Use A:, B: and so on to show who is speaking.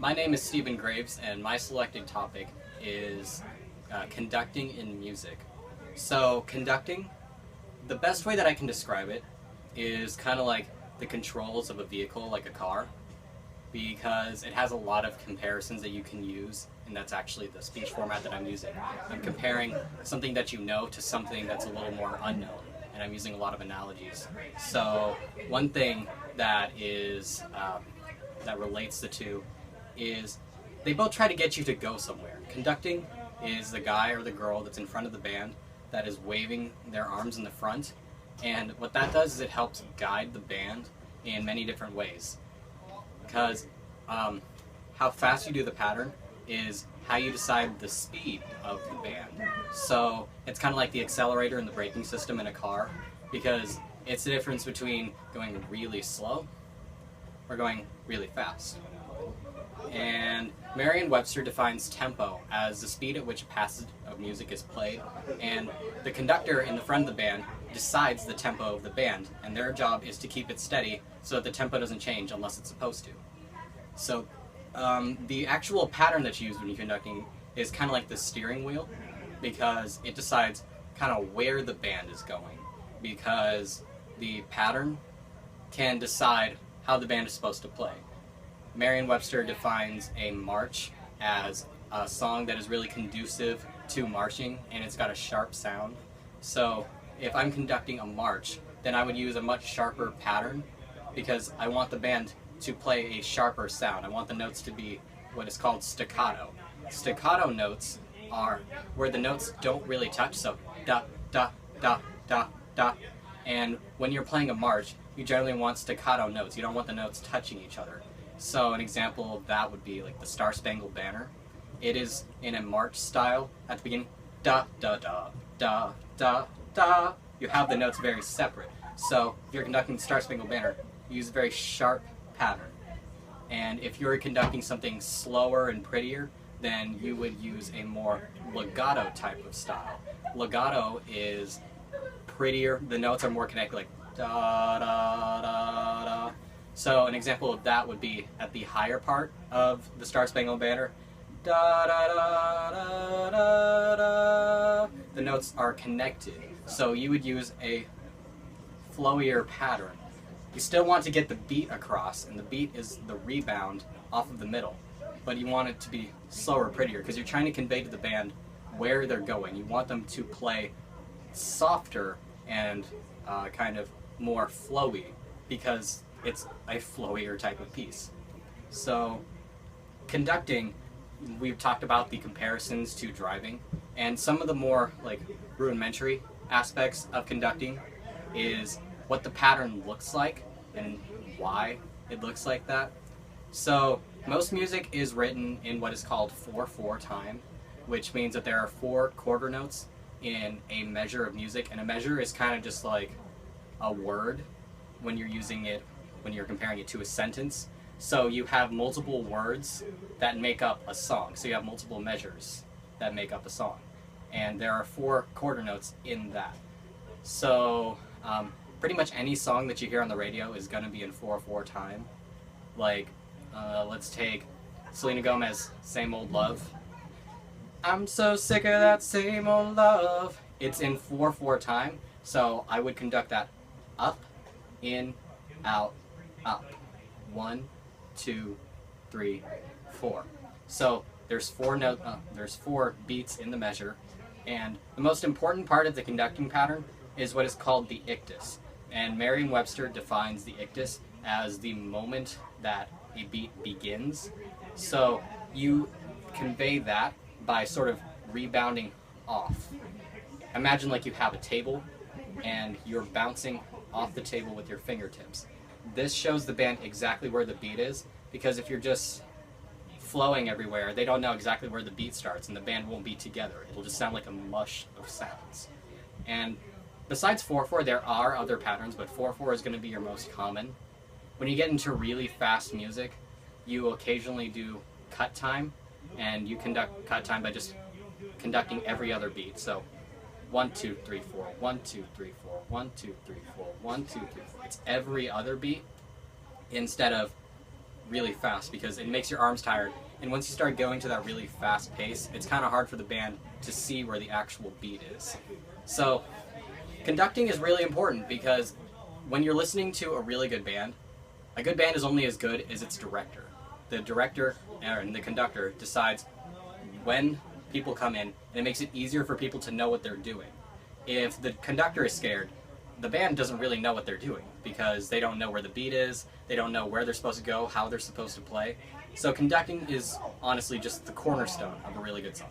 A: My name is Stephen Graves, and my selected topic is conducting in music. So, conducting, the best way that I can describe it is kind of like the controls of a vehicle, like a car, because it has a lot of comparisons that you can use, and that's actually the speech format that I'm using. I'm comparing something that you know to something that's a little more unknown, and I'm using a lot of analogies. So, one thing that is that relates the two is they both try to get you to go somewhere. Conducting is the guy or the girl that's in front of the band that is waving their arms in the front, and what that does is it helps guide the band in many different ways. Because how fast you do the pattern is how you decide the speed of the band. So it's kind of like the accelerator and the braking system in a car, because it's the difference between going really slow or going really fast. And Merriam-Webster defines tempo as the speed at which a passage of music is played, and the conductor in the front of the band decides the tempo of the band, and their job is to keep it steady so that the tempo doesn't change unless it's supposed to. So the actual pattern that's used when you're conducting is kind of like the steering wheel, because it decides kind of where the band is going, because the pattern can decide how the band is supposed to play. Merriam-Webster defines a march as a song that is really conducive to marching, and it's got a sharp sound. So if I'm conducting a march, then I would use a much sharper pattern, because I want the band to play a sharper sound. I want the notes to be what is called staccato. Staccato notes are where the notes don't really touch, so da, da, da, da, da. And when you're playing a march, you generally want staccato notes. You don't want the notes touching each other. So an example of that would be like the Star Spangled Banner. It is in a march style at the beginning, da, da, da, da, da, da. You have the notes very separate. So if you're conducting the Star Spangled Banner, you use a very sharp pattern. And if you're conducting something slower and prettier, then you would use a more legato type of style. Legato is prettier, the notes are more connected, like da, da, da, da. So an example of that would be at the higher part of the Star Spangled Banner, da, da, da, da, da, da. The notes are connected, so you would use a flowier pattern. You still want to get the beat across, and the beat is the rebound off of the middle, but you want it to be slower, prettier, because you're trying to convey to the band where they're going. You want them to play softer and kind of more flowy, because it's a flowier type of piece. So conducting, we've talked about the comparisons to driving, and some of the more like rudimentary aspects of conducting is what the pattern looks like and why it looks like that. So most music is written in what is called 4/4 time, which means that there are 4 quarter notes in a measure of music, and a measure is kind of just like a word when you're using it, when you're comparing it to a sentence. So you have multiple words that make up a song. So you have multiple measures that make up a song. And there are 4 quarter notes in that. So pretty much any song that you hear on the radio is going to be in 4/4 time. Like, let's take Selena Gomez, Same Old Love. I'm so sick of that same old love. It's in 4/4 time. So I would conduct that up, in, out, up. 1, 2, 3, 4. So there's 4 beats in the measure, and the most important part of the conducting pattern is what is called the ictus. And Merriam-Webster defines the ictus as the moment that a beat begins. So you convey that by sort of rebounding off. Imagine like you have a table and you're bouncing off the table with your fingertips. This shows the band exactly where the beat is, because if you're just flowing everywhere, they don't know exactly where the beat starts, and the band won't be together. It'll just sound like a mush of sounds. And besides 4/4, there are other patterns, but 4/4 is going to be your most common. When you get into really fast music, you occasionally do cut time, and you conduct cut time by just conducting every other beat. So 1, 2, 3, 4, 1, 2, 3, 4, 1, 2, 3, 4, 1, 2, 3, 4. It's every other beat instead of really fast because it makes your arms tired. And once you start going to that really fast pace, it's kind of hard for the band to see where the actual beat is. So conducting is really important because when you're listening to a really good band, a good band is only as good as its director. The director and the conductor decides when people come in, and it makes it easier for people to know what they're doing. If the conductor is scared, the band doesn't really know what they're doing because they don't know where the beat is, they don't know where they're supposed to go, how they're supposed to play. So conducting is honestly just the cornerstone of a really good song.